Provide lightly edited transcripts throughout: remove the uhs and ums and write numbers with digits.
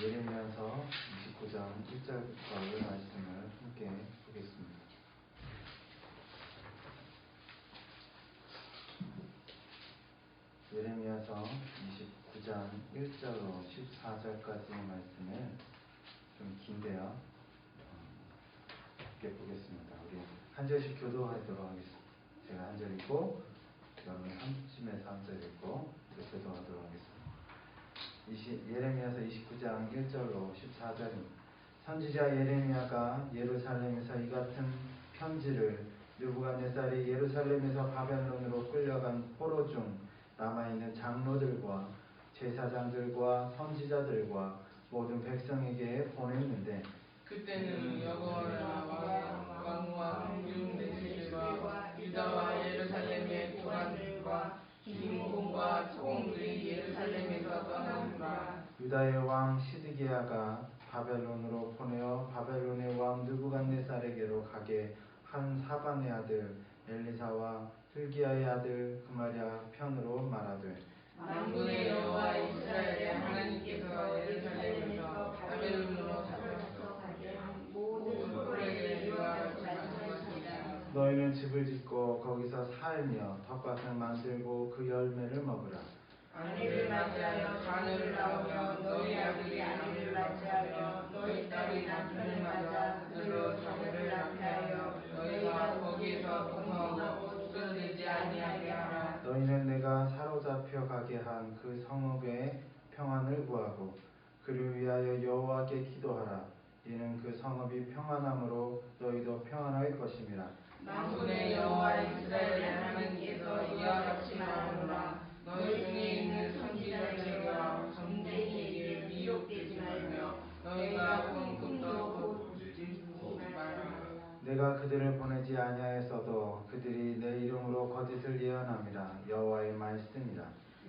예레미야서 29장 1절부터의 말씀을 함께 보겠습니다. 예레미야서 29장 1절로 14절까지의 말씀을 좀 긴데요. 함께 보겠습니다. 우리 한 절씩 교도하도록 하겠습니다. 제가 한 절 읽고 여러분 한쯤에서 한 절 읽고 교도하도록 하겠습니다. 예레미야서 29장 1절로 14절입니다. 선지자 예레미야가 예루살렘에서 이 같은 편지를 느부갓네살이 예루살렘에서 바벨론으로 끌려간 포로 중 남아있는 장로들과 제사장들과 선지자들과 모든 백성에게 보냈는데, 그때는 여호와와 왕과 공중대제들과 유다와 예루살렘의 고관들과 기민공과 토공들이 예루살렘에서 떠나니라. 유다의 왕 시드기야가 바벨론으로 보내어 바벨론의 왕 느부갓네살에게로 가게 한 사반의 아들 엘리사와 hil기야의 아들 그마랴 편으로 말하되, 만군의 여호와 이스라엘의 하나님께서 예루살렘에서 바벨론으로 잡혀서 가게 한 모든 꼴에게 이와 같이 말씀하시니라. 너희는 집을 짓고 거기서 살며 텃밭을 만들고 그 열매를 먹으라. 아내를 맞이하여 자녀를 낳으며 너희 아들이 아내를 맞이하며 너희 딸이 남편을 맞아 그들로 자녀를 낳게 하여 너희가 거기에서 동거하고 쓰러지지 아니하게 하라. 너희는 내가 사로잡혀 가게 한 그 성읍의 평안을 구하고 그를 위하여 여호와께 기도하라. 이는 그 성읍이 평안함으로 너희도 평안할 것임이라. 만군의 여호와 이스라엘의 하나님께서 이와 같이 말하노라. 너희 중에 있는 선지자들과 점쟁이에게 미혹되지 말며 너희가 본 꿈도 보지 말라. 내가 그들을 보내지 아니하였어도 그들이 내 이름으로 거짓을 예언함이라. 여호와의 말씀이라.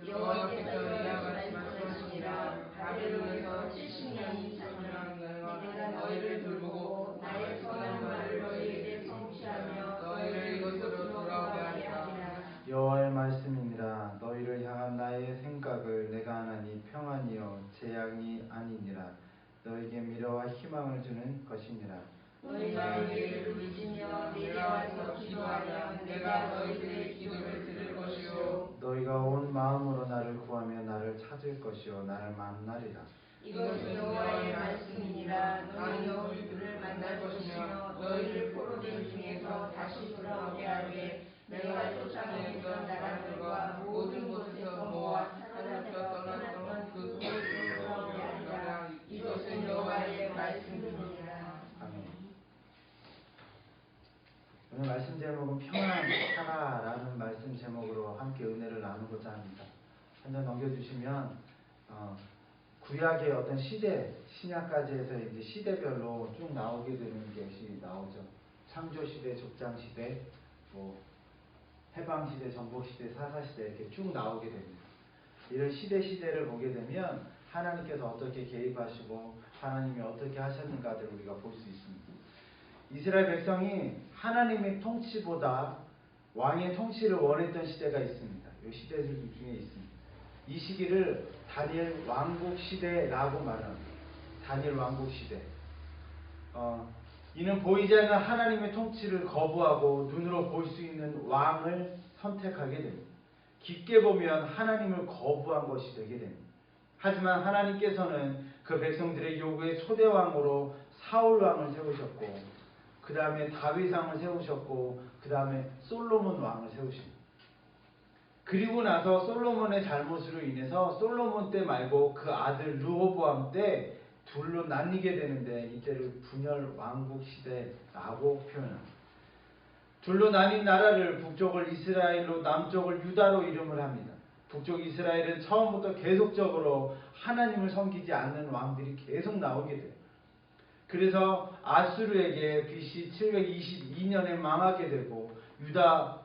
여호와께서 이와 같이 말씀하시니라. 바벨론에서 70년이 자라난 내가 너희를 돌보고 나의 선한 말을 너희에게 성취하며 너희를 이곳으로 돌아오게 하리라. 여호와의 말씀이니라. 너희를 향한 나의 생각을 내가 하나니 평안이요 재앙이 아니니라. 너희에게 미래와 희망을 주는 것이니라. 너희가 내게 부르짖으며 내게 와서 기도하면 내가 너희들의 기도를 들을 것이요 너희가 온 마음으로 나를 구하며 나를 찾을 것이요 나를 만나리라. 이것은 여호와의 말씀이니라. 너희 너희들을 만날 것이며 너희를 포로된 중에서 다시 돌아오게 하되 내가 쫓아내던 나라들과 모든 곳에서 모아 사로잡혀 떠났던 그 곳으로 돌아오게 하리라. 이것은 여호와의 말씀이니라. 아멘. 오늘 말씀 제목은 평안하라라는 말씀 제목으로 함께 은혜를 나누고자 합니다. 한 장 넘겨주시면 구약의 어떤 시대, 신약까지 해서 이제 시대별로 쭉 나오게 되는 것이 나오죠. 창조 시대, 족장 시대, 해방 시대, 정복 시대, 사사 시대 이렇게 쭉 나오게 됩니다. 이런 시대를 보게 되면 하나님께서 어떻게 개입하시고 하나님이 어떻게 하셨는가를 우리가 볼 수 있습니다. 이스라엘 백성이 하나님의 통치보다 왕의 통치를 원했던 시대가 있습니다. 이 시대들 중에 있습니다. 이 시기를 다니엘 왕국 시대라고 말합니다. 다니엘 왕국 시대. 이는 보이지 않는 하나님의 통치를 거부하고 눈으로 볼 수 있는 왕을 선택하게 됩니다. 깊게 보면 하나님을 거부한 것이 되게 됩니다. 하지만 하나님께서는 그 백성들의 요구에 초대왕으로 사울왕을 세우셨고 그 다음에 다윗왕을 세우셨고 그 다음에 솔로몬 왕을 세우십니다. 그리고 나서 솔로몬의 잘못으로 인해서 솔로몬 때 말고 그 아들 르호보암 때 둘로 나뉘게 되는데 이때를 분열 왕국 시대라고 표현합니다. 둘로 나뉜 나라를 북쪽을 이스라엘로 남쪽을 유다로 이름을 합니다. 북쪽 이스라엘은 처음부터 계속적으로 하나님을 섬기지 않는 왕들이 계속 나오게 돼요. 그래서 아수르에게 BC 722년에 망하게 되고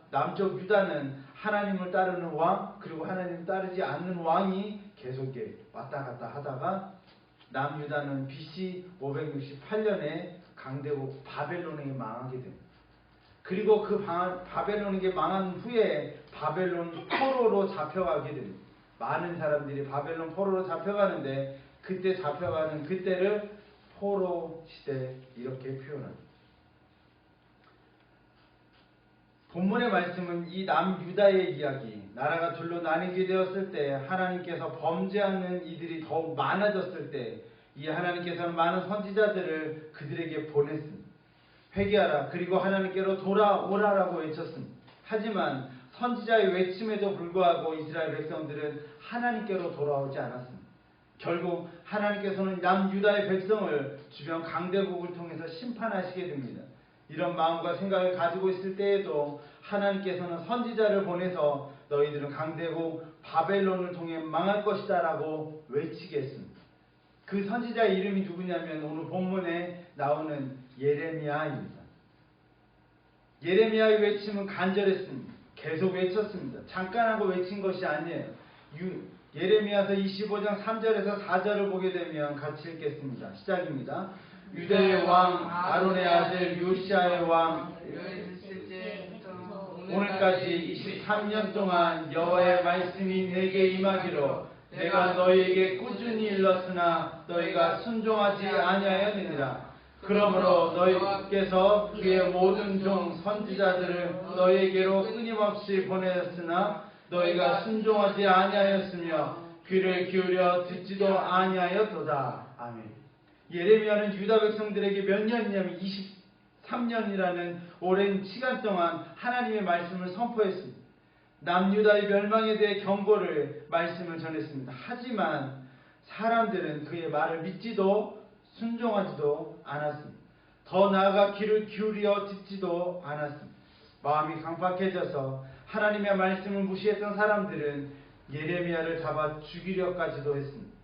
남쪽 유다는 하나님을 따르는 왕 그리고 하나님을 따르지 않는 왕이 계속 왔다 갔다 하다가 남유다는 BC 568년에 강대국 바벨론에게 망하게 됩니다. 그리고 그 바벨론에게 망한 후에 바벨론 포로로 잡혀가게 됩니다. 많은 사람들이 바벨론 포로로 잡혀가는데 그때 잡혀가는 그때를 포로 시대 이렇게 표현합니다. 본문의 말씀은 이 남유다의 이야기, 나라가 둘로 나뉘게 되었을 때 하나님께서 범죄하는 이들이 더욱 많아졌을 때 이 하나님께서는 많은 선지자들을 그들에게 보냈습니다. 회개하라 그리고 하나님께로 돌아오라라고 외쳤습니다. 하지만 선지자의 외침에도 불구하고 이스라엘 백성들은 하나님께로 돌아오지 않았습니다. 결국 하나님께서는 남유다의 백성을 주변 강대국을 통해서 심판하시게 됩니다. 이런 마음과 생각을 가지고 있을 때에도 하나님께서는 선지자를 보내서 너희들은 강대국 바벨론을 통해 망할 것이다 라고 외치게 했습니다. 그 선지자의 이름이 누구냐면 오늘 본문에 나오는 예레미야입니다. 예레미야의 외침은 간절했습니다. 계속 외쳤습니다. 잠깐 하고 외친 것이 아니에요. 예레미야서 25장 3절에서 4절을 보게 되면 같이 읽겠습니다. 시작입니다. 유다의 왕 아론의 아들 요시아의 왕 오늘까지 23년 동안 여호와의 말씀이 내게 임하기로 내가 너희에게 꾸준히 일렀으나 너희가 순종하지 아니하였느니라. 그러므로 너희께서 그의 모든 종 선지자들을 너희에게로 끊임없이 보내었으나 너희가 순종하지 아니하였으며 귀를 기울여 듣지도 아니하였도다. 아멘. 예레미야는 유다 백성들에게 몇 년이냐면 23년이라는 오랜 시간 동안 하나님의 말씀을 선포했습니다. 남유다의 멸망에 대해 경고를 말씀을 전했습니다. 하지만 사람들은 그의 말을 믿지도 순종하지도 않았습니다. 더 나아가 귀를 기울여 듣지도 않았습니다. 마음이 강팍해져서 하나님의 말씀을 무시했던 사람들은 예레미야를 잡아 죽이려까지도 했습니다.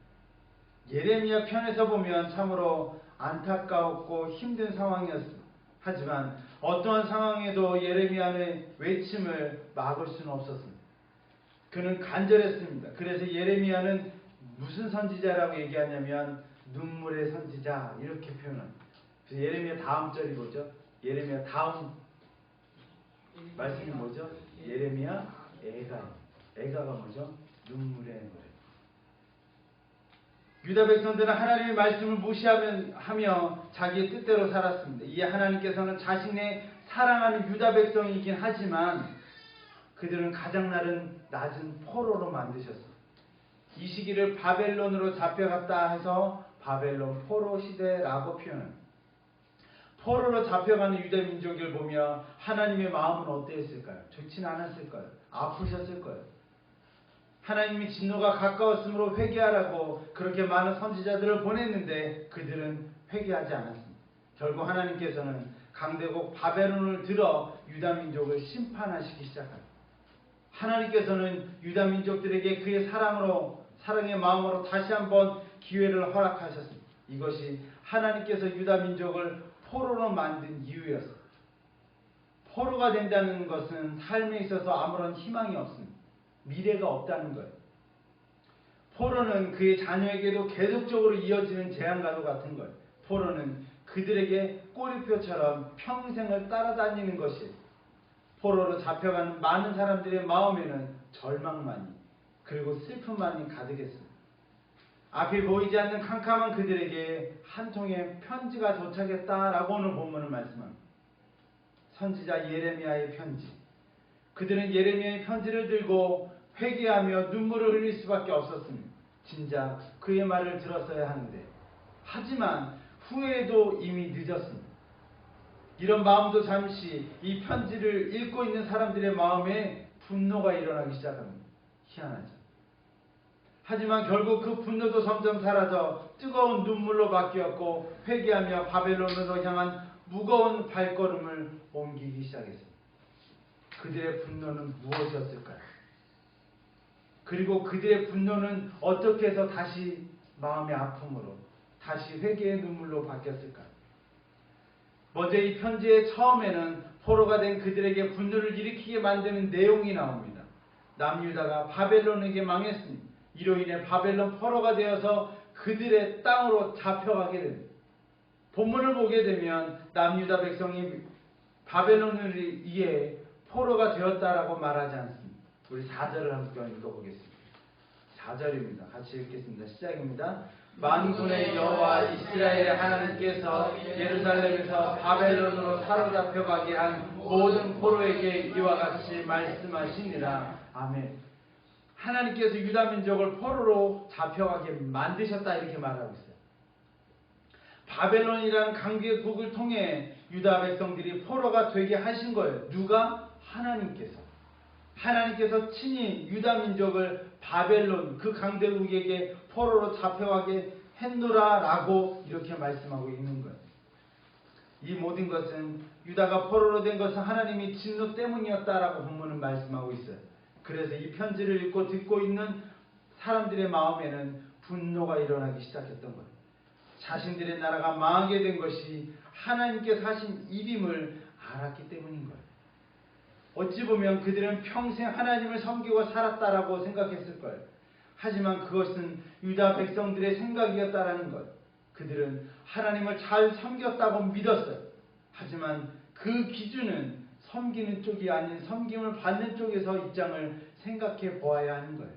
예레미야 편에서 보면 참으로 안타까웠고 힘든 상황이었습니다. 하지만 어떠한 상황에도 예레미야의 외침을 막을 수는 없었습니다. 그는 간절했습니다. 그래서 예레미야는 무슨 선지자라고 얘기하냐면 눈물의 선지자 이렇게 표현합니다. 그래서 예레미야 다음 절이 뭐죠? 예레미야 다음 말씀이 뭐죠? 예레미야 애가가 뭐죠? 눈물의 노래. 유다 백성들은 하나님의 말씀을 무시하며 자기의 뜻대로 살았습니다. 이에 하나님께서는 자신의 사랑하는 유다 백성이긴 하지만 그들은 가장 낮은 포로로 만드셨습니다. 이 시기를 바벨론으로 잡혀갔다 해서 바벨론 포로 시대라고 표현합니다. 포로로 잡혀가는 유다 민족을 보며 하나님의 마음은 어땠을까요? 좋지는 않았을까요? 아프셨을 거예요. 하나님이 진노가 가까웠으므로 회개하라고 그렇게 많은 선지자들을 보냈는데 그들은 회개하지 않았습니다. 결국 하나님께서는 강대국 바벨론을 들어 유다 민족을 심판하시기 시작합니다. 하나님께서는 유다 민족들에게 그의 사랑의 마음으로 다시 한번 기회를 허락하셨습니다. 이것이 하나님께서 유다 민족을 포로로 만든 이유였습니다. 포로가 된다는 것은 삶에 있어서 아무런 희망이 없습니다. 미래가 없다는 거예요. 포로는 그의 자녀에게도 계속적으로 이어지는 재앙과도 같은 거예요. 포로는 그들에게 꼬리표처럼 평생을 따라다니는 것이에요. 포로로 잡혀가는 많은 사람들의 마음에는 절망만이 그리고 슬픔만이 가득했습니다. 앞이 보이지 않는 캄캄한 그들에게 한 통의 편지가 도착했다라고 오늘 본문은 말씀합니다. 선지자 예레미야의 편지. 그들은 예레미야의 편지를 들고 회개하며 눈물을 흘릴 수밖에 없었습니다. 진작 그의 말을 들었어야 하는데 하지만 후회도 이미 늦었습니다. 이런 마음도 잠시 이 편지를 읽고 있는 사람들의 마음에 분노가 일어나기 시작합니다. 희한하죠. 하지만 결국 그 분노도 점점 사라져 뜨거운 눈물로 바뀌었고 회개하며 바벨론으로 향한 무거운 발걸음을 옮기기 시작했습니다. 그들의 분노는 무엇이었을까요? 그리고 그들의 분노는 어떻게 해서 다시 마음의 아픔으로 다시 회개의 눈물로 바뀌었을까요? 먼저 이 편지의 처음에는 포로가 된 그들에게 분노를 일으키게 만드는 내용이 나옵니다. 남유다가 바벨론에게 망했습니다. 이로 인해 바벨론 포로가 되어서 그들의 땅으로 잡혀가게 됩니다. 본문을 보게 되면 남유다 백성이 바벨론을 의해 포로가 되었다라고 말하지 않습니다. 우리 4절을 한번 읽어보겠습니다. 4절입니다. 같이 읽겠습니다. 시작입니다. 만군의 여호와 이스라엘의 하나님께서 예루살렘에서 바벨론으로 사로잡혀가게 한 모든 포로에게 이와 같이 말씀하시니라. 아멘. 하나님께서 유다 민족을 포로로 잡혀가게 만드셨다 이렇게 말하고 있어요. 바벨론이라는 강대국을 통해 유다 백성들이 포로가 되게 하신 거예요. 누가? 하나님께서 친히 유다 민족을 바벨론 그 강대국에게 포로로 잡혀가게 했노라라고 이렇게 말씀하고 있는 거예요. 이 모든 것은 유다가 포로로 된 것은 하나님이 진노 때문이었다라고 본문은 말씀하고 있어요. 그래서 이 편지를 읽고 듣고 있는 사람들의 마음에는 분노가 일어나기 시작했던 거예요. 자신들의 나라가 망하게 된 것이 하나님께서 하신 일임을 알았기 때문인 거예요. 어찌 보면 그들은 평생 하나님을 섬기고 살았다라고 생각했을 거예요. 하지만 그것은 유다 백성들의 생각이었다라는 것. 그들은 하나님을 잘 섬겼다고 믿었어요. 하지만 그 기준은 섬기는 쪽이 아닌 섬김을 받는 쪽에서 입장을 생각해 보아야 하는 거예요.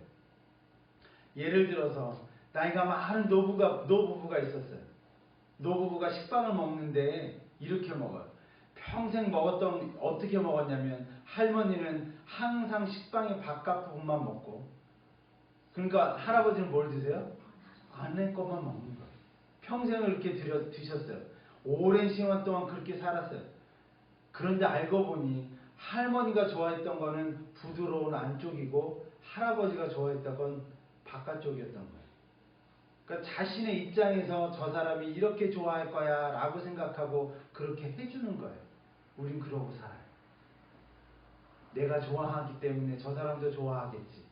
예를 들어서 나이가 많은 노부부가 있었어요. 노부부가 식빵을 먹는데 이렇게 먹어요. 평생 먹었던 어떻게 먹었냐면 할머니는 항상 식빵의 바깥 부분만 먹고, 그러니까 할아버지는 뭘 드세요? 안에 것만 먹는 거예요. 평생을 이렇게 드셨어요. 오랜 시간 동안 그렇게 살았어요. 그런데 알고 보니 할머니가 좋아했던 거는 부드러운 안쪽이고 할아버지가 좋아했던 건 바깥쪽이었던 거예요. 그러니까 자신의 입장에서 저 사람이 이렇게 좋아할 거야 라고 생각하고 그렇게 해주는 거예요. 우린 그러고 살아요. 내가 좋아하기 때문에 저 사람도 좋아하겠지.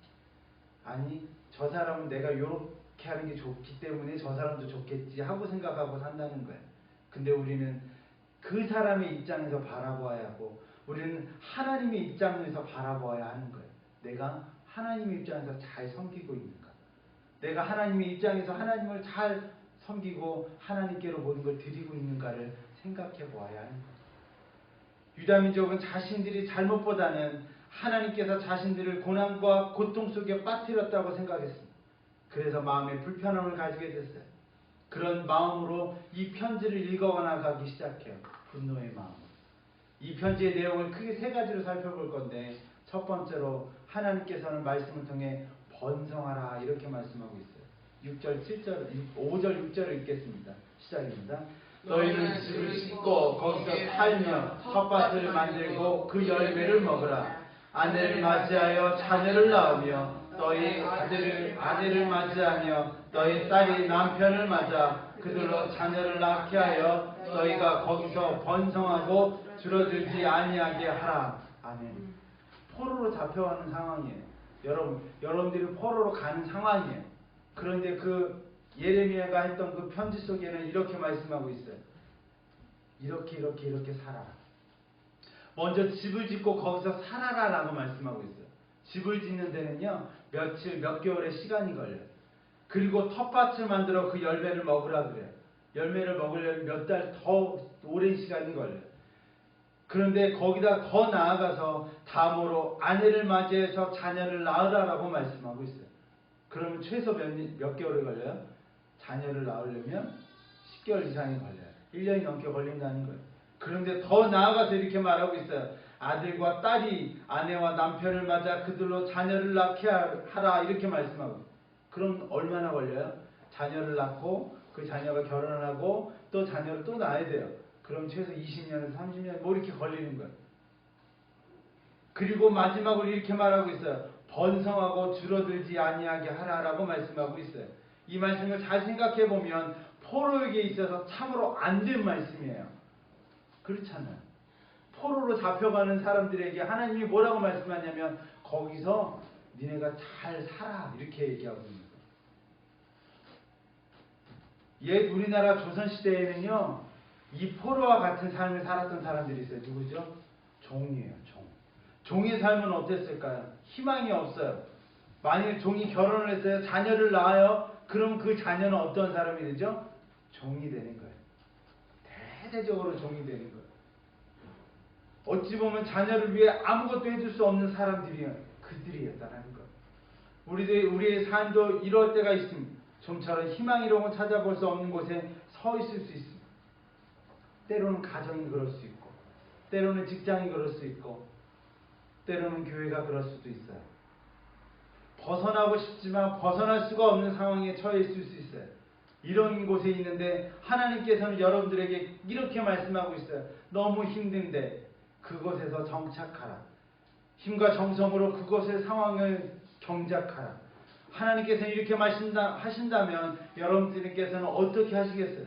아니, 저 사람은 내가 이렇게 하는 게 좋기 때문에 저 사람도 좋겠지 하고 생각하고 산다는 거예요. 근데 우리는 그 사람의 입장에서 바라보아야 하고 우리는 하나님의 입장에서 바라보아야 하는 거예요. 내가 하나님의 입장에서 잘 섬기고 있는가? 내가 하나님의 입장에서 하나님을 잘 섬기고 하나님께로 모든 걸 드리고 있는가를 생각해 보아야 하는 거예요. 유다 민족은 자신들이 잘못보다는 하나님께서 자신들을 고난과 고통 속에 빠뜨렸다고 생각했습니다. 그래서 마음에 불편함을 가지게 됐어요. 그런 마음으로 이 편지를 읽어나가기 시작해요. 분노의 마음. 이 편지의 내용을 크게 세 가지로 살펴볼 건데, 첫 번째로 하나님께서는 말씀을 통해 번성하라 이렇게 말씀하고 있어요. 6절, 7절, 5절, 6절을 읽겠습니다. 시작입니다. 너희는 집을 짓고 거기서 살며 텃밭을 만들고 그 열매를 먹으라. 아내를 맞이하여 자녀를 낳으며 너희 아내를 맞이하며 너희 딸이 남편을 맞아 그들로 자녀를 낳게 하여 너희가 거기서 번성하고 줄어들지 아니하게 하라. 아멘. 포로로 잡혀가는 상황이에요. 여러분들이 포로로 가는 상황이에요. 그런데 그 예레미야가 했던 그 편지 속에는 이렇게 말씀하고 있어요. 이렇게 살아라. 먼저 집을 짓고 거기서 살아라 라고 말씀하고 있어요. 집을 짓는 데는요 며칠 몇 개월의 시간이 걸려요. 그리고 텃밭을 만들어 그 열매를 먹으라 그래요. 열매를 먹으려면 몇 달 더 오랜 시간이 걸려요. 그런데 거기다 더 나아가서 다음으로 아내를 맞이해서 자녀를 낳으라라고 말씀하고 있어요. 그러면 최소 몇 개월이 걸려요? 자녀를 낳으려면 10개월 이상이 걸려요. 1년이 넘게 걸린다는 거예요. 그런데 더 나아가서 이렇게 말하고 있어요. 아들과 딸이 아내와 남편을 맞아 그들로 자녀를 낳게 하라 이렇게 말씀하고. 그럼 얼마나 걸려요? 자녀를 낳고 그 자녀가 결혼을 하고 또 자녀를 또 낳아야 돼요. 그럼 최소 20년에서 30년 뭐 이렇게 걸리는 거예요. 그리고 마지막으로 이렇게 말하고 있어요. 번성하고 줄어들지 아니하게 하라라고 말씀하고 있어요. 이 말씀을 잘 생각해 보면 포로에게 있어서 참으로 안 된 말씀이에요. 그렇잖아요. 포로로 잡혀가는 사람들에게 하나님이 뭐라고 말씀하냐면 거기서 니네가 잘 살아 이렇게 얘기하고 있는 거예요. 옛 우리나라 조선시대에는요 이 포로와 같은 삶을 살았던 사람들이 있어요. 누구죠? 종이에요. 종의 삶은 어땠을까요? 희망이 없어요. 만일 종이 결혼을 했어요. 자녀를 낳아요. 그럼 그 자녀는 어떤 사람이 되죠? 종이 되는 거예요. 대대적으로 종이 되는 거예요. 어찌 보면 자녀를 위해 아무것도 해줄 수 없는 사람들이 그들이었다는 거예요. 우리의 삶도 이럴 때가 있습니다. 좀처럼 희망이로운 찾아볼 수 없는 곳에 서 있을 수 있습니다. 때로는 가정이 그럴 수 있고, 때로는 직장이 그럴 수 있고, 때로는 교회가 그럴 수도 있어요. 벗어나고 싶지만 벗어날 수가 없는 상황에 처해 있을 수 있어요. 이런 곳에 있는데 하나님께서는 여러분들에게 이렇게 말씀하고 있어요. 너무 힘든데 그곳에서 정착하라. 힘과 정성으로 그곳의 상황을 경작하라. 하나님께서는 이렇게 하신다면 여러분들께서는 어떻게 하시겠어요?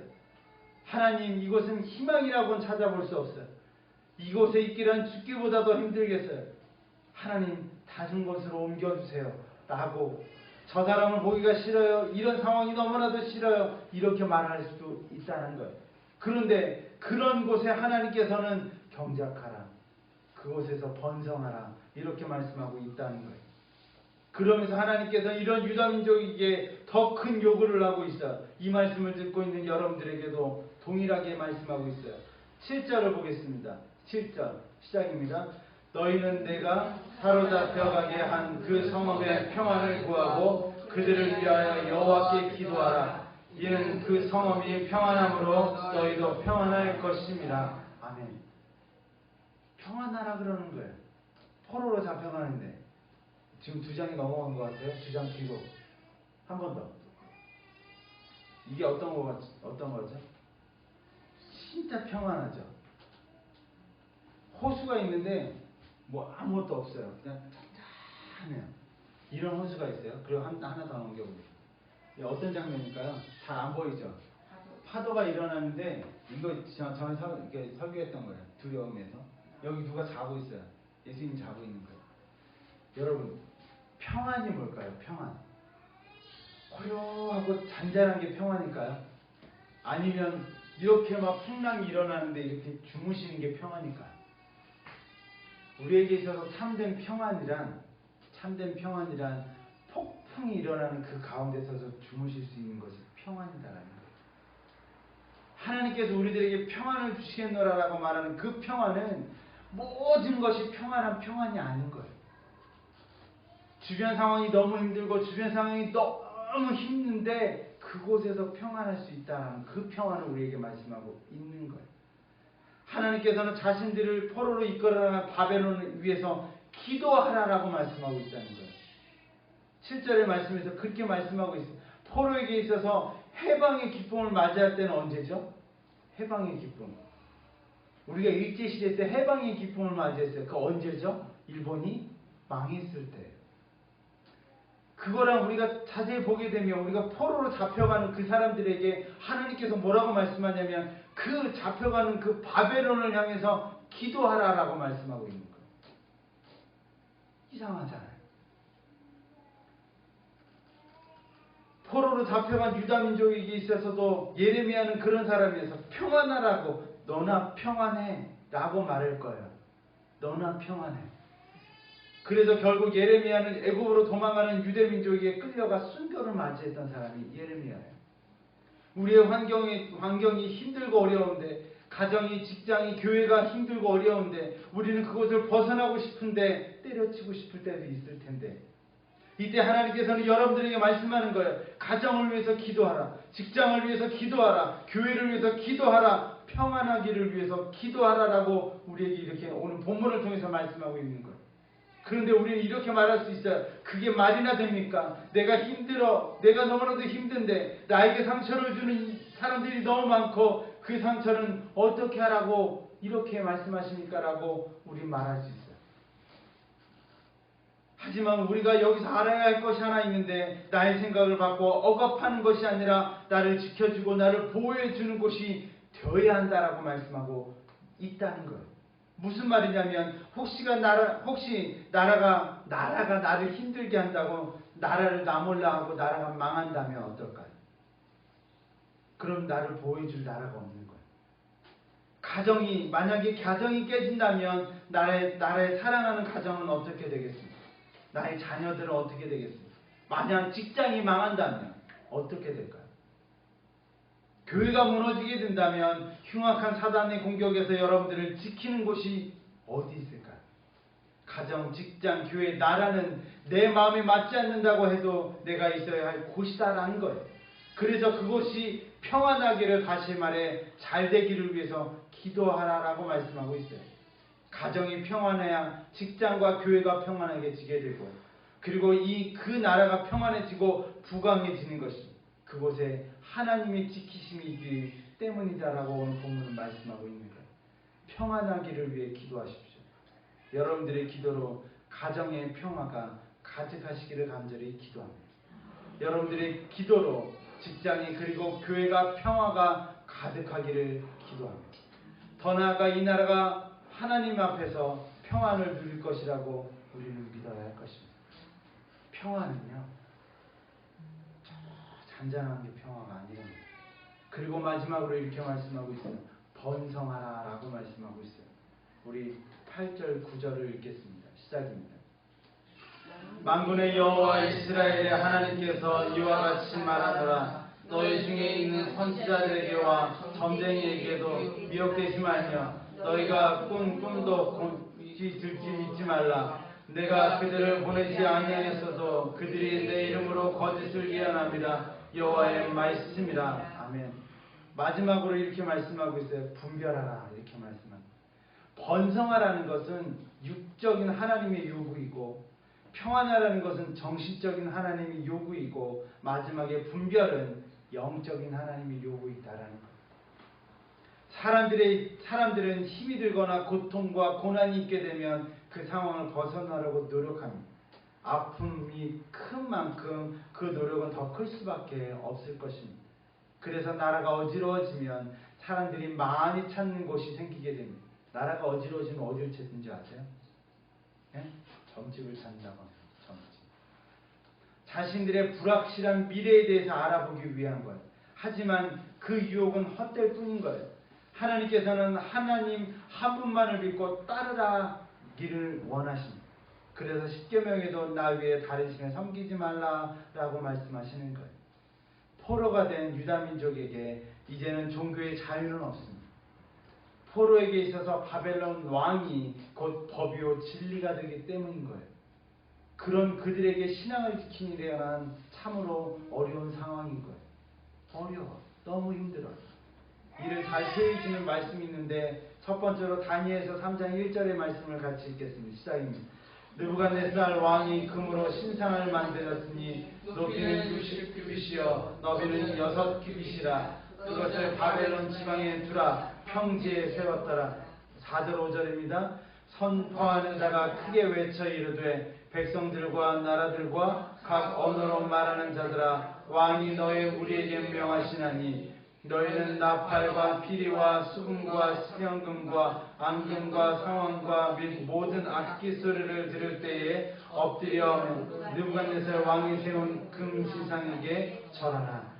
하나님, 이곳은 희망이라고는 찾아볼 수 없어요. 이곳에 있기란 죽기보다 더 힘들겠어요. 하나님, 다른 곳으로 옮겨주세요. 라고, 저 사람을 보기가 싫어요. 이런 상황이 너무나도 싫어요. 이렇게 말할 수도 있다는 거예요. 그런데 그런 곳에 하나님께서는 경작하라. 그곳에서 번성하라. 이렇게 말씀하고 있다는 거예요. 그러면서 하나님께서는 이런 유다민족에게 더 큰 요구를 하고 있어요. 이 말씀을 듣고 있는 여러분들에게도 동일하게 말씀하고 있어요. 7절을 보겠습니다. 7절 시작입니다. 너희는 내가 사로잡혀가게 한 그 성읍의 평안을 구하고 그들을 위하여 여호와께 기도하라. 이는 그 성읍이 평안함으로 너희도 평안할 것임이라. 아멘. 평안하라 그러는 거예요. 포로로 잡혀가는데 지금 2장이 넘어간 것 같아요. 2장 뒤로 한 번 더. 이게 어떤 거죠? 진짜 평안하죠. 호수가 있는데 뭐 아무것도 없어요. 그냥 잔잔해요. 이런 호수가 있어요. 그리고 하나 더 넘겨보세요. 어떤 장면일까요? 잘 안 보이죠? 파도가 일어나는데 이거 저는 설교했던 거예요. 두려움에서. 여기 누가 자고 있어요. 예수님 자고 있는 거예요. 여러분, 평안이 뭘까요? 평안. 고요하고 잔잔한 게 평안일까요? 아니면 이렇게 막 풍랑이 일어나는데 이렇게 주무시는 게 평안일까요? 우리에게 있어서 참된 평안이란 폭풍이 일어나는 그 가운데 서서 주무실 수 있는 것이 평안이다라는 거예요. 하나님께서 우리들에게 평안을 주시겠노라라고 말하는 그 평안은 모든 것이 평안한 평안이 아닌 거예요. 주변 상황이 너무 힘들고 주변 상황이 너무 힘든데 그곳에서 평안할 수 있다는 그 평안을 우리에게 말씀하고 있는 거예요. 하나님께서는 자신들을 포로로 이끌어나간 바벨론을 위해서 기도하라라고 말씀하고 있다는 거예요. 7절의 말씀에서 그렇게 말씀하고 있어요. 포로에게 있어서 해방의 기쁨을 맞이할 때는 언제죠? 해방의 기쁨. 우리가 일제시대 때 해방의 기쁨을 맞이했어요. 그 언제죠? 일본이 망했을 때예요. 그거랑 우리가 자세히 보게 되면 우리가 포로로 잡혀가는 그 사람들에게 하나님께서 뭐라고 말씀하냐면 그 잡혀가는 그 바벨론을 향해서 기도하라라고 말씀하고 있는 거예요. 이상하잖아요. 포로로 잡혀간 유다 민족에게 있어서도 예레미야는 그런 사람이어서 평안하라고, 너나 평안해 라고 말할 거예요. 너나 평안해. 그래서 결국 예레미야는 애굽으로 도망가는 유대 민족에게 끌려가 순교를 맞이했던 사람이 예레미야예요. 우리의 환경이 힘들고 어려운데, 가정이, 직장이, 교회가 힘들고 어려운데 우리는 그곳을 벗어나고 싶은데 때려치고 싶을 때도 있을 텐데, 이때 하나님께서는 여러분들에게 말씀하는 거예요. 가정을 위해서 기도하라. 직장을 위해서 기도하라. 교회를 위해서 기도하라. 평안하기를 위해서 기도하라라고 우리에게 이렇게 오늘 본문을 통해서 말씀하고 있는 거예요. 그런데 우리는 이렇게 말할 수 있어요. 그게 말이나 됩니까? 내가 힘들어. 내가 너무나도 힘든데 나에게 상처를 주는 사람들이 너무 많고 그 상처는 어떻게 하라고 이렇게 말씀하십니까? 라고 우리 말할 수 있어요. 하지만 우리가 여기서 알아야 할 것이 하나 있는데, 나의 생각을 바꿔 억압하는 것이 아니라 나를 지켜주고 나를 보호해주는 곳이 되어야 한다라고 말씀하고 있다는 거예요. 무슨 말이냐면 혹시 나라가 나를 힘들게 한다고 나라를 나 몰라 하고 나라가 망한다면 어떨까요? 그럼 나를 보호해줄 나라가 없는 거예요. 만약에 가정이 깨진다면 나의 사랑하는 가정은 어떻게 되겠습니까? 나의 자녀들은 어떻게 되겠습니까? 만약 직장이 망한다면 어떻게 될까요? 교회가 무너지게 된다면 흉악한 사단의 공격에서 여러분들을 지키는 곳이 어디 있을까요? 가정, 직장, 교회, 나라는 내 마음에 맞지 않는다고 해도 내가 있어야 할 곳이다라는 거예요. 그래서 그곳이 평안하기를, 다시 말해 잘 되기를 위해서 기도하라라고 말씀하고 있어요. 가정이 평안해야 직장과 교회가 평안하게 되고, 그리고 그 나라가 평안해지고 부강해지는 것이 그곳에 하나님의 지키심이 있기 때문이다라고 오늘 본문은 말씀하고 있는 거예요. 평안하기를 위해 기도하십시오. 여러분들의 기도로 가정의 평화가 가득하시기를 간절히 기도합니다. 여러분들의 기도로 직장이 그리고 교회가 평화가 가득하기를 기도합니다. 더 나아가 이 나라가 하나님 앞에서 평안을 누릴 것이라고 우리는 믿어야 할 것입니다. 평안은요, 잔잔한 게 평화가 아니에요. 그리고 마지막으로 이렇게 말씀하고 있어요. 번성하라 라고 말씀하고 있어요. 우리 8절 9절을 읽겠습니다. 시작입니다. 만군의 여호와 이스라엘의 하나님께서 이와 같이 말하노라. 너희 중에 있는 선지자들에게와 점쟁이에게도 미혹되지 말며 너희가 꾼 꿈도 곧이 들지 믿지 말라. 내가 그들을 보내지 아니하였어도 그들이 내 이름으로 거짓을 예언합니다. 여호와의 말씀이라. 아멘. 마지막으로 이렇게 말씀하고 있어요. 분별하라 이렇게 말씀합니다. 번성하라는 것은 육적인 하나님의 요구이고, 평안하라는 것은 정신적인 하나님의 요구이고, 마지막에 분별은 영적인 하나님의 요구이다라는 것. 사람들은 힘이 들거나 고통과 고난이 있게 되면 그 상황을 벗어나려고 노력합니다. 아픔이 큰 만큼 그 노력은 더 클 수밖에 없을 것입니다. 그래서 나라가 어지러워지면 사람들이 많이 찾는 곳이 생기게 됩니다. 나라가 어지러워지면 어디를 찾는지 아세요? 네? 점집을 찾는다고 합니다. 점집. 자신들의 불확실한 미래에 대해서 알아보기 위한 거예요. 하지만 그 유혹은 헛될 뿐인 거예요. 하나님께서는 하나님 한 분만을 믿고 따르라기를 원하십니다. 그래서 십계명에도 나 위에 다른 신을 섬기지 말라라고 말씀하시는 거예요. 포로가 된 유다민족에게 이제는 종교의 자유는 없습니다. 포로에게 있어서 바벨론 왕이 곧 법이요 진리가 되기 때문인 거예요. 그런 그들에게 신앙을 지키려는 참으로 어려운 상황인 거예요. 어려워. 너무 힘들어요. 이를 자세히 주는 말씀이 있는데, 첫 번째로 다니엘서 3장 1절의 말씀을 같이 읽겠습니다. 시작입니다. 느부갓네살 왕이 금으로 신상을 만들었으니 높이는 60규빗이요 너비는 6규빗이라. 그것을 바벨론 지방에 두라. 평지에 세웠더라. 4절 5절입니다. 선포하는 자가 크게 외쳐 이르되 백성들과 나라들과 각 언어로 말하는 자들아, 왕이 너의 우리에게 명하시나니 너희는 나팔과 피리와 수금과 수령금과 앙금과 상황과 및 모든 악기 소리를 들을 때에 엎드려 느부갓네살 왕이 세운 금신상에게 절하라.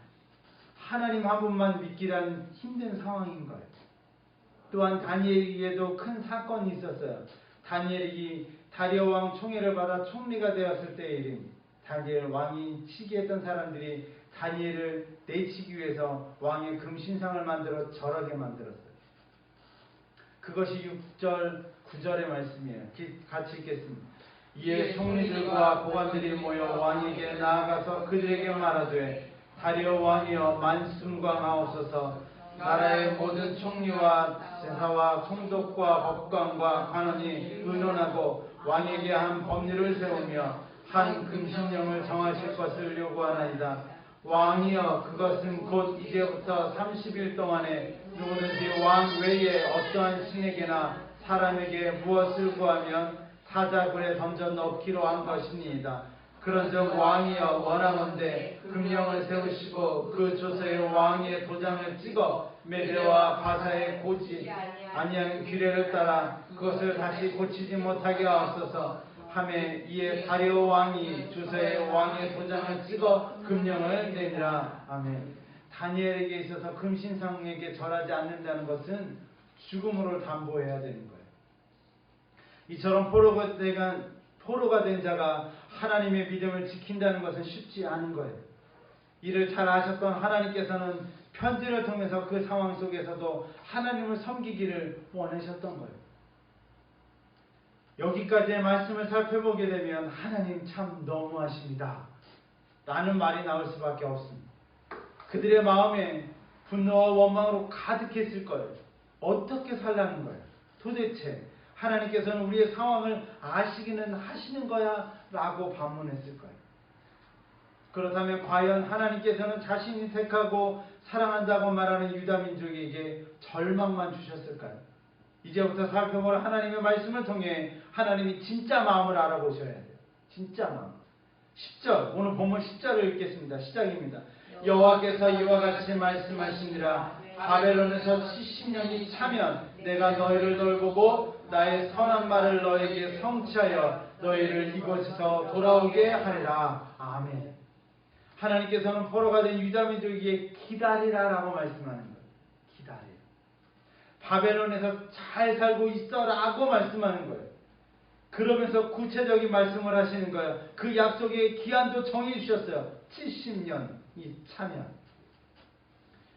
하나님 한 분만 믿기란 힘든 상황인 거예요. 또한 다니엘에게도 큰 사건이 있었어요. 다니엘이 다리오 왕 총애를 받아 총리가 되었을 때의 일입니다. 다니엘 왕이 시기했던 사람들이 다니엘을 내치기 위해서 왕의 금신상을 만들어 절하게 만들었어요. 그것이 6절 9절의 말씀이에요. 같이 읽겠습니다. 이에 총리들과 고관들이 모여 왕에게 나아가서 그들에게 말하되 다리오 왕이여 만순광하옵소서. 나라의 모든 총리와 제사와 총독과 법관과 관원이 의논하고 왕에게 한 법률을 세우며 한 금신령을 정하실 것을 요구하나이다. 왕이여 그것은 곧 이제부터 30일 동안에 누구든지 왕 외에 어떠한 신에게나 사람에게 무엇을 구하면 사자굴에 던져 넣기로 한 것이니이다. 그런즉 왕이여 원하건대 금령을 세우시고 그 조서에 왕의 도장을 찍어 메대와 바사에 고지 아니하는 규례를 따라 그것을 다시 고치지 못하게 하옵소서 하매 이에 다리오 왕이 주서에 왕의 도장을 찍어 금령을 내니라. 아멘. 다니엘에게 있어서 금신상에게 절하지 않는다는 것은 죽음으로 담보해야 되는 거예요. 이처럼 포로가 된 자가 하나님의 믿음을 지킨다는 것은 쉽지 않은 거예요. 이를 잘 아셨던 하나님께서는 편지를 통해서 그 상황 속에서도 하나님을 섬기기를 원하셨던 거예요. 여기까지의 말씀을 살펴보게 되면 하나님 참 너무하십니다 라는 말이 나올 수밖에 없습니다. 그들의 마음에 분노와 원망으로 가득했을 거예요. 어떻게 살라는 거예요? 도대체 하나님께서는 우리의 상황을 아시기는 하시는 거야? 라고 반문했을 거예요. 그렇다면 과연 하나님께서는 자신이 택하고 사랑한다고 말하는 유다 민족에게 절망만 주셨을까요? 이제부터 살펴볼 하나님의 말씀을 통해 하나님이 진짜 마음을 알아보셔야 돼요. 진짜 마음. 10절, 오늘 본문 10절을 읽겠습니다. 시작입니다. 여호와께서 이와 같이 말씀하시니라. 바벨론에서 70년이 차면 내가 너희를 돌보고 나의 선한 말을 너에게 성취하여 너희를 이곳에서 돌아오게 하리라. 아멘. 하나님께서는 포로가 된 유다 민족에게 기다리라라고 말씀하는 거예요. 기다리라. 바벨론에서 잘 살고 있어라고 말씀하는 거예요. 그러면서 구체적인 말씀을 하시는 거예요. 그 약속의 기한도 정해 주셨어요. 70년이 차면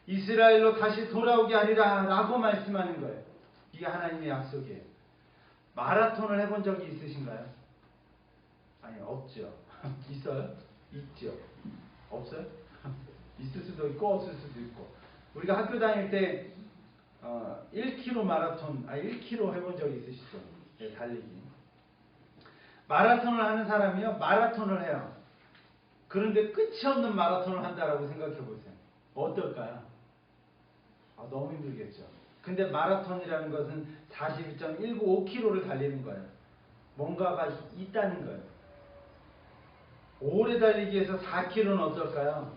이스라엘로 다시 돌아오게 하리라 라고 말씀하는 거예요. 이게 하나님의 약속이에요. 마라톤을 해본 적이 있으신가요? 아니, 없죠. 있어요? 있죠. 없어요? 있을 수도 있고 없을 수도 있고. 우리가 학교 다닐 때 1km 마라톤, 1km 해본 적이 있으시죠? 네, 달리기. 마라톤을 하는 사람이요, 마라톤을 해요. 그런데 끝이 없는 마라톤을 한다라고 생각해 보세요. 어떨까요? 너무 힘들겠죠. 근데 마라톤이라는 것은 42.195km를 달리는 거예요. 뭔가가 있다는 거예요. 오래 달리기에서 4km는 어떨까요?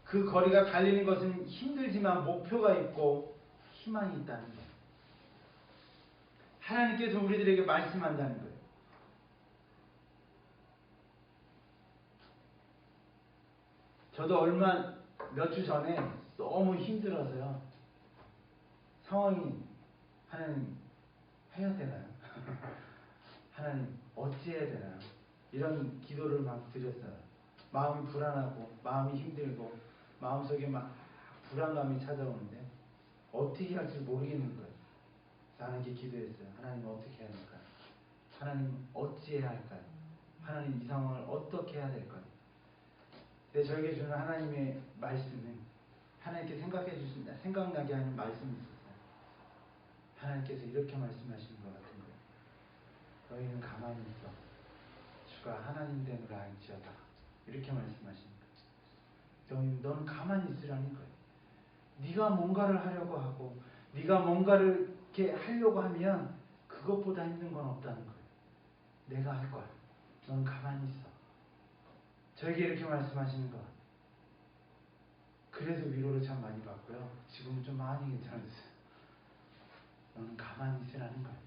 그 거리가 달리는 것은 힘들지만 목표가 있고 희망이 있다는 거예요. 하나님께서 우리들에게 말씀한다는 거예요. 저도 몇 주 전에 너무 힘들어서요. 상황이 하나님 해야 되나요? 하나님 어찌해야 되나요? 이런 기도를 막 드렸어요. 마음이 불안하고 마음이 힘들고 마음속에 막 불안감이 찾아오는데 어떻게 할지 모르겠는 거예요. 하나님께 기도했어요. 하나님 어떻게 해야 될까요? 하나님 어찌해야 할까요? 하나님 이 상황을 어떻게 해야 될까요? 저에게 주는 하나님의 말씀은 하나님께 생각나게 하는 말씀이 있었어요. 하나님께서 이렇게 말씀하시는 것 같은 거예요. 너희는 가만히 있어. 주가 하나님 되노라 할지어다. 이렇게 말씀하시는 거예요. 너는 가만히 있으라는 거예요. 네가 뭔가를 하려고 하고 네가 뭔가를 이렇게 하려고 하면 그것보다 힘든 건 없다는 거예요. 내가 할 거야. 너는 가만히 있어. 저에게 이렇게 말씀하시는 것. 그래서 위로를 참 많이 받고요. 지금은 좀 많이 괜찮아졌어요. 너는 가만히 있으라는 거예요.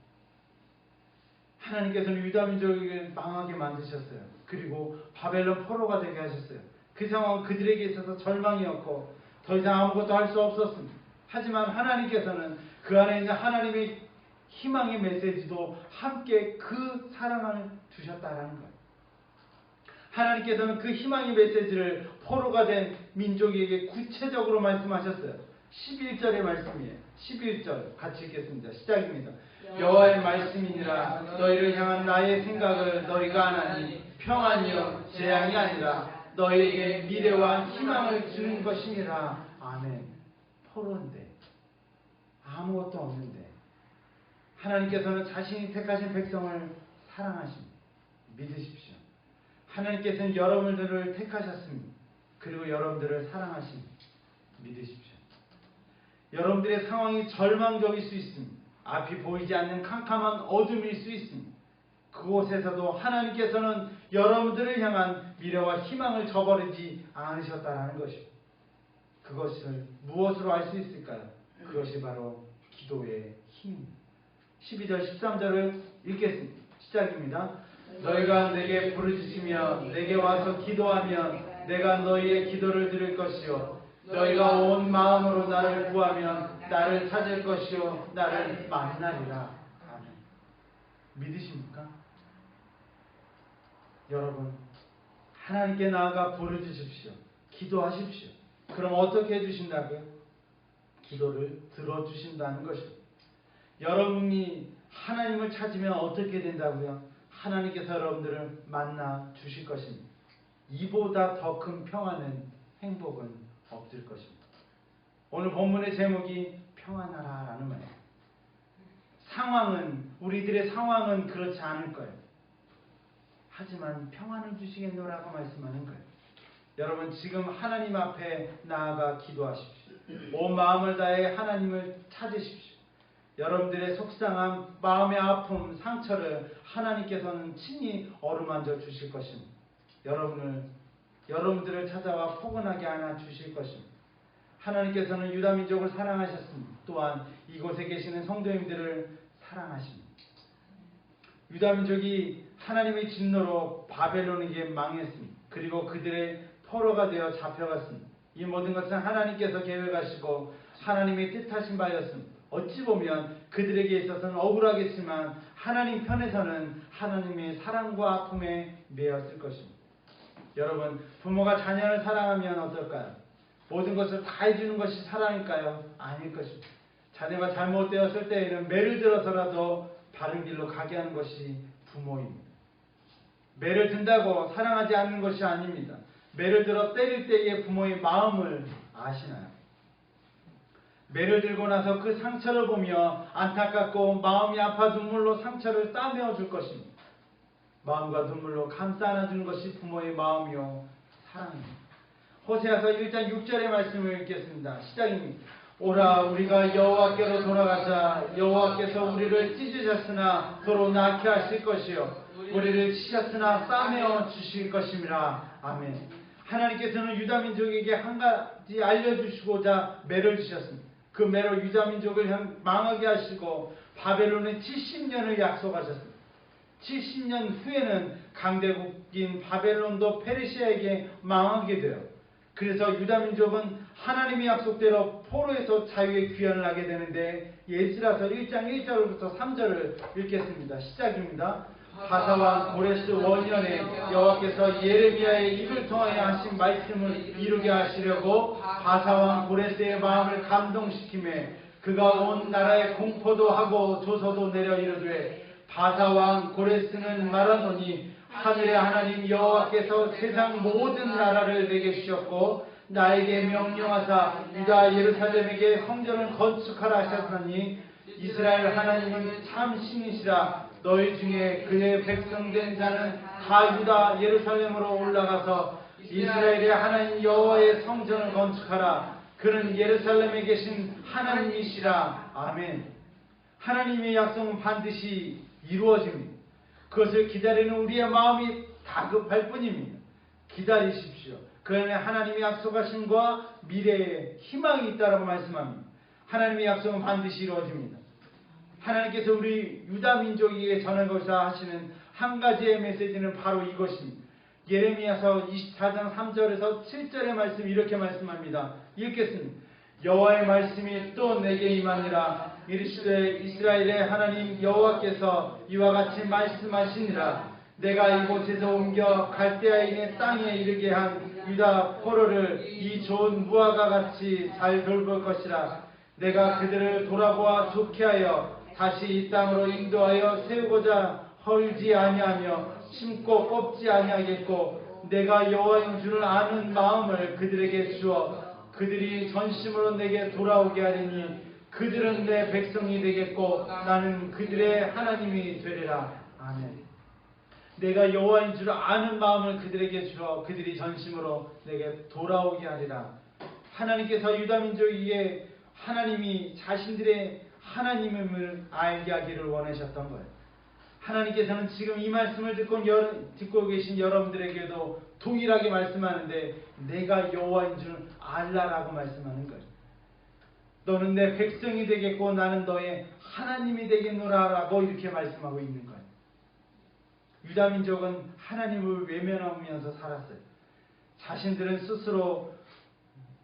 하나님께서는 유다 민족을 망하게 만드셨어요. 그리고 바벨론 포로가 되게 하셨어요. 그 상황은 그들에게 있어서 절망이었고 더 이상 아무것도 할 수 없었습니다. 하지만 하나님께서는 그 안에 있는 하나님의 희망의 메시지도 함께 그 사랑을 주셨다라는 거예요. 하나님께서는 그 희망의 메시지를 포로가 된 민족에게 구체적으로 말씀하셨어요. 11절의 말씀이에요. 11절 같이 읽겠습니다. 시작입니다. 여호와의 말씀이니라. 너희를 향한 나의 생각을 너희가 아나니 평안이요 재앙이 아니라 너희에게 미래와 희망을 주는 것이니라. 아멘. 포로인데 아무것도 없는데 하나님께서는 자신이 택하신 백성을 사랑하십니다. 믿으십시오. 하나님께서는 여러분들을 택하셨습니다. 그리고 여러분들을 사랑하십니다. 믿으십시오. 여러분들의 상황이 절망적일 수 있습니다. 앞이 보이지 않는 캄캄한 어둠일 수 있습니다. 그곳에서도 하나님께서는 여러분들을 향한 미래와 희망을 저버리지 않으셨다라는 것입니다. 그것을 무엇으로 알 수 있을까요? 그것이 바로 기도의 힘입니다. 12절 13절을 읽겠습니다. 시작입니다. 너희가 내게 부르짖으며 내게 와서 기도하면 내가 너희의 기도를 들을 것이요 너희가 온 마음으로 나를 구하면 나를 찾을 것이요 나를 만나리라. 아멘. 믿으십니까? 여러분 하나님께 나아가 부르짖으십시오. 기도하십시오. 그럼 어떻게 해주신다고요? 기도를 들어주신다는 것입니다. 여러분이 하나님을 찾으면 어떻게 된다고요? 하나님께서 여러분들을 만나 주실 것입니다. 이보다 더 큰 평안은 행복은 없을 것입니다. 오늘 본문의 제목이 평안하라라는 말이에요. 우리들의 상황은 그렇지 않을 거예요. 하지만 평안을 주시겠노라고 말씀하는 거예요. 여러분, 지금 하나님 앞에 나아가 기도하십시오. 온 마음을 다해 하나님을 찾으십시오. 여러분들의 속상함, 마음의 아픔, 상처를 하나님께서는 친히 어루만져 주실 것입니다. 여러분들을 찾아와 포근하게 안아 주실 것입니다. 하나님께서는 유다민족을 사랑하셨습니다. 또한 이곳에 계시는 성도님들을 사랑하십니다. 유다민족이 하나님의 진노로 바벨론에게 망했습니다. 그리고 그들의 포로가 되어 잡혀갔습니다. 이 모든 것은 하나님께서 계획하시고 하나님의 뜻하신 바였습니다. 어찌 보면 그들에게 있어서는 억울하겠지만 하나님 편에서는 하나님의 사랑과 아픔에 매였을 것입니다. 여러분, 부모가 자녀를 사랑하면 어떨까요? 모든 것을 다 해주는 것이 사랑일까요? 아닐 것입니다. 자녀가 잘못되었을 때에는 매를 들어서라도 바른 길로 가게 하는 것이 부모입니다. 매를 든다고 사랑하지 않는 것이 아닙니다. 매를 들어 때릴 때의 부모의 마음을 아시나요? 매를 들고 나서 그 상처를 보며 안타깝고 마음이 아파 눈물로 상처를 싸매어 줄 것입니다. 마음과 눈물로 감싸 안아주는 것이 부모의 마음이요 사랑입니다. 호세아서 1장 6절의 말씀을 읽겠습니다. 시작입니다. 오라 우리가 여호와께로 돌아가자. 여호와께서 우리를 찢으셨으나 도로 낳게 하실 것이요 우리를 치셨으나 싸매어 주실 것임이라. 아멘. 하나님께서는 유다민족에게 한 가지 알려주시고자 매를 주셨습니다. 그 매로 유다민족을 망하게 하시고 바벨론에 70년을 약속하셨습니다. 70년 후에는 강대국인 바벨론도 페르시아에게 망하게 돼요. 그래서 유다민족은 하나님의 약속대로 포로에서 자유의 귀환을 하게 되는데, 에스라서 1장 1절부터 3절을 읽겠습니다. 시작입니다. 바사왕 고레스 원년에 여호와께서 예레미야의 입을 통하여 하신 말씀을 이루게 하시려고 바사왕 고레스의 마음을 감동시키매 그가 온 나라에 공포도 하고 조서도 내려 이르되 바사왕 고레스는 말하노니 하늘의 하나님 여호와께서 세상 모든 나라를 내게 주셨고 나에게 명령하사 유다 예루살렘에게 성전을 건축하라 하셨으니 이스라엘 하나님은 참 신이시라. 너희 중에 그의 백성된 자는 다 유다 예루살렘으로 올라가서 이스라엘의 하나님 여호와의 성전을 건축하라. 그는 예루살렘에 계신 하나님이시라. 아멘. 하나님의 약속은 반드시 이루어집니다. 그것을 기다리는 우리의 마음이 다급할 뿐입니다. 기다리십시오. 그 안에 하나님의 약속하심과 미래의 희망이 있다라고 말씀합니다. 하나님의 약속은 반드시 이루어집니다. 하나님께서 우리 유다 민족에게 전하고자 하시는 한 가지의 메시지는 바로 이것입니다. 예레미야서 24장 3절에서 7절의 말씀 이렇게 말씀합니다. 읽겠습니다. 여호와의 말씀이 또 내게 임하니라. 이르시되 이스라엘의 하나님 여호와께서 이와 같이 말씀하시니라. 내가 이곳에서 옮겨 갈대아인의 땅에 이르게 한 유다 포로를 이 좋은 무화과 같이 잘 돌볼 것이라. 내가 그들을 돌아보아 좋게 하여 다시 이 땅으로 인도하여 세우고자 헐지 아니하며 심고 뽑지 아니하겠고 내가 여호와인 줄을 아는 마음을 그들에게 주어 그들이 전심으로 내게 돌아오게 하리니 그들은 내 백성이 되겠고 나는 그들의 하나님이 되리라. 아멘. 내가 여호와인 줄 아는 마음을 그들에게 주어 그들이 전심으로 내게 돌아오게 하리라. 하나님께서 유다민족에게 하나님이 자신들의 하나님임을 알게 하기를 원하셨던 거예요. 하나님께서는 지금 이 말씀을 듣고 계신 여러분들에게도 동일하게 말씀하는데 내가 여호와인 줄 알라라고 말씀하는 거예요. 너는 내 백성이 되겠고 나는 너의 하나님이 되겠노라라고 이렇게 말씀하고 있는 거예요. 유다민족은 하나님을 외면하면서 살았어요. 자신들은 스스로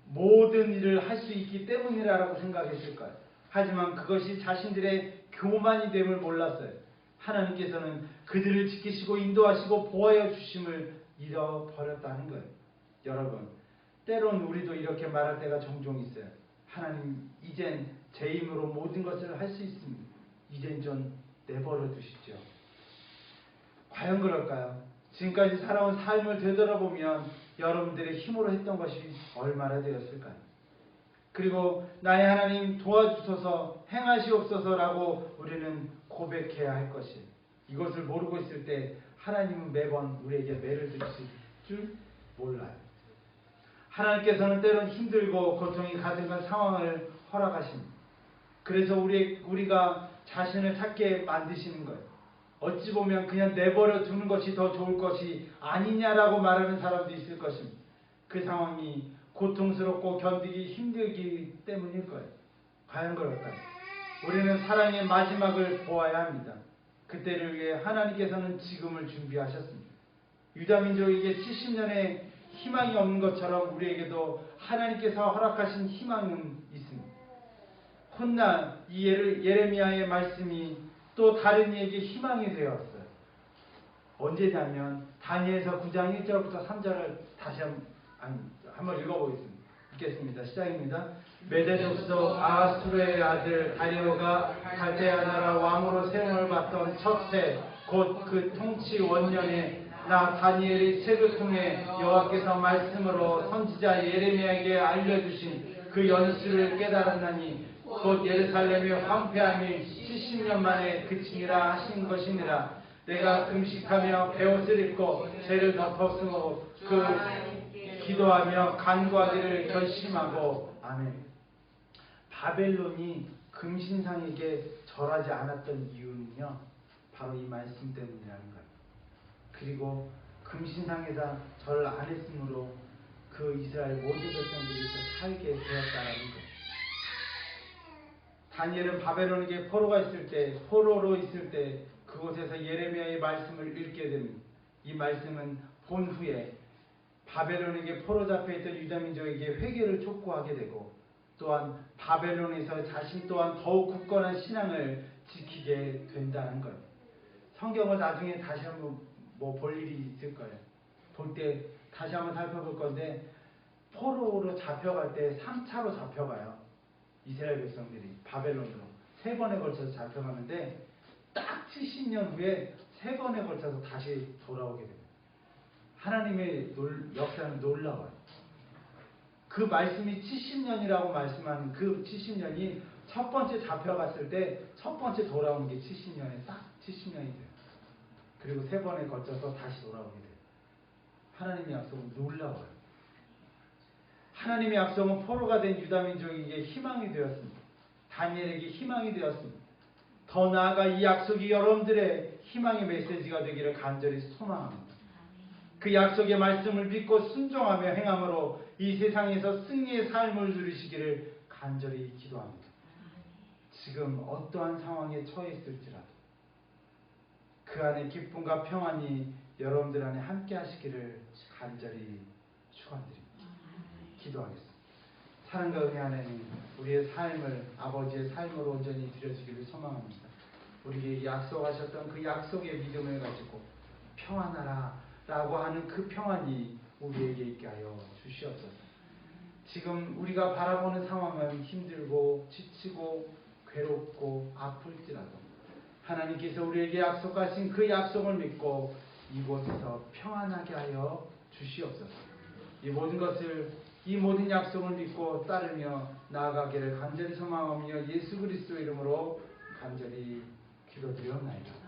모든 일을 할 수 있기 때문이라고 생각했을 거예요. 하지만 그것이 자신들의 교만이 됨을 몰랐어요. 하나님께서는 그들을 지키시고 인도하시고 보호하여 주심을 잃어버렸다는 거예요. 여러분, 때론 우리도 이렇게 말할 때가 종종 있어요. 하나님, 이젠 제 힘으로 모든 것을 할 수 있습니다. 이젠 좀 내버려 두시죠. 과연 그럴까요? 지금까지 살아온 삶을 되돌아보면 여러분들의 힘으로 했던 것이 얼마나 되었을까요? 그리고 나의 하나님 도와주소서 행하시옵소서라고 우리는 고백해야 할 것이에요. 이것을 모르고 있을 때 하나님은 매번 우리에게 매를 드실 줄 몰라요. 하나님께서는 때론 힘들고 고통이 가득한 상황을 허락하십니다. 그래서 우리가 자신을 찾게 만드시는 거예요. 어찌 보면 그냥 내버려 두는 것이 더 좋을 것이 아니냐라고 말하는 사람도 있을 것입니다. 그 상황이 고통스럽고 견디기 힘들기 때문일 거예요. 과연 그럴까요? 우리는 사랑의 마지막을 보아야 합니다. 그때를 위해 하나님께서는 지금을 준비하셨습니다. 유다민족에게 70년의 희망이 없는 것처럼 우리에게도 하나님께서 허락하신 희망은 있습니다. 훗날 이 예레미야의 말씀이 또 다른 이에게 희망이 되었어요. 언제냐면 다니엘서 9장 1절부터 3절을 다시 한번 읽어보겠습니다. 읽겠습니다. 시작입니다. 메대 족속 아하수르의 아들 다리오가 갈대아 나라 왕으로 세움을 받던 첫 해 곧 그 통치 원년에 나 다니엘이 책을 통해 여호와께서 말씀으로 선지자 예레미야에게 알려주신 그 연수를 깨달았나니 곧 예루살렘의 황폐함이 70년 만에 그치니라 하신 것이니라. 내가 금식하며 베옷을 입고 죄를 덮어쓰고 기도하며 간구하기를 결심하고. 아멘. 바벨론이 금신상에게 절하지 않았던 이유는요, 바로 이 말씀 때문이라는 거예요. 그리고 금신상에다 절 안 했으므로 그 이스라엘 모든 백성들이 또 살게 되었다라는 거예요. 다니엘은 바벨론에게 포로로 있을 때 그곳에서 예레미야의 말씀을 읽게 됩니다. 이 말씀은 본 후에 바벨론에게 포로 잡혀있던 유다민족에게 회개를 촉구하게 되고, 또한 바벨론에서 자신 또한 더욱 굳건한 신앙을 지키게 된다는 거예요. 성경을 나중에 다시 한번 볼 일이 있을 거예요. 볼 때 다시 한번 살펴볼 건데, 포로로 잡혀갈 때 3차로 잡혀가요. 이스라엘 백성들이 바벨론으로 3번에 걸쳐서 잡혀가는데 딱 70년 후에 3번에 걸쳐서 다시 돌아오게 됩니다. 하나님의 역사는 놀라워요. 그 말씀이 70년이라고 말씀하는 그 70년이 첫 번째 잡혀갔을 때 첫 번째 돌아오는 게 70년에 딱 70년이 돼요. 그리고 3번에 걸쳐서 다시 돌아오게 돼요. 하나님의 약속은 놀라워요. 하나님의 약속은 포로가 된 유다민족에게 희망이 되었습니다. 다니엘에게 희망이 되었습니다. 더 나아가 이 약속이 여러분들의 희망의 메시지가 되기를 간절히 소망합니다. 그 약속의 말씀을 믿고 순종하며 행함으로 이 세상에서 승리의 삶을 누리시기를 간절히 기도합니다. 지금 어떠한 상황에 처해 있을지라도 그 안에 기쁨과 평안이 여러분들 안에 함께 하시기를 간절히 축원드립니다. 기도하겠습니다. 사랑과 은혜 하나님, 우리의 삶을 아버지의 삶으로 온전히 드려주기를 소망합니다. 우리에게 약속하셨던 그 약속의 믿음을 가지고 평안하라 라고 하는 그 평안이 우리에게 있게 하여 주시옵소서. 지금 우리가 바라보는 상황은 힘들고 지치고 괴롭고 아플지라도 하나님께서 우리에게 약속하신 그 약속을 믿고 이곳에서 평안하게 하여 주시옵소서. 이 모든 약속을 믿고 따르며 나아가기를 간절히 소망하며 예수 그리스도 이름으로 간절히 기도드리옵나이다.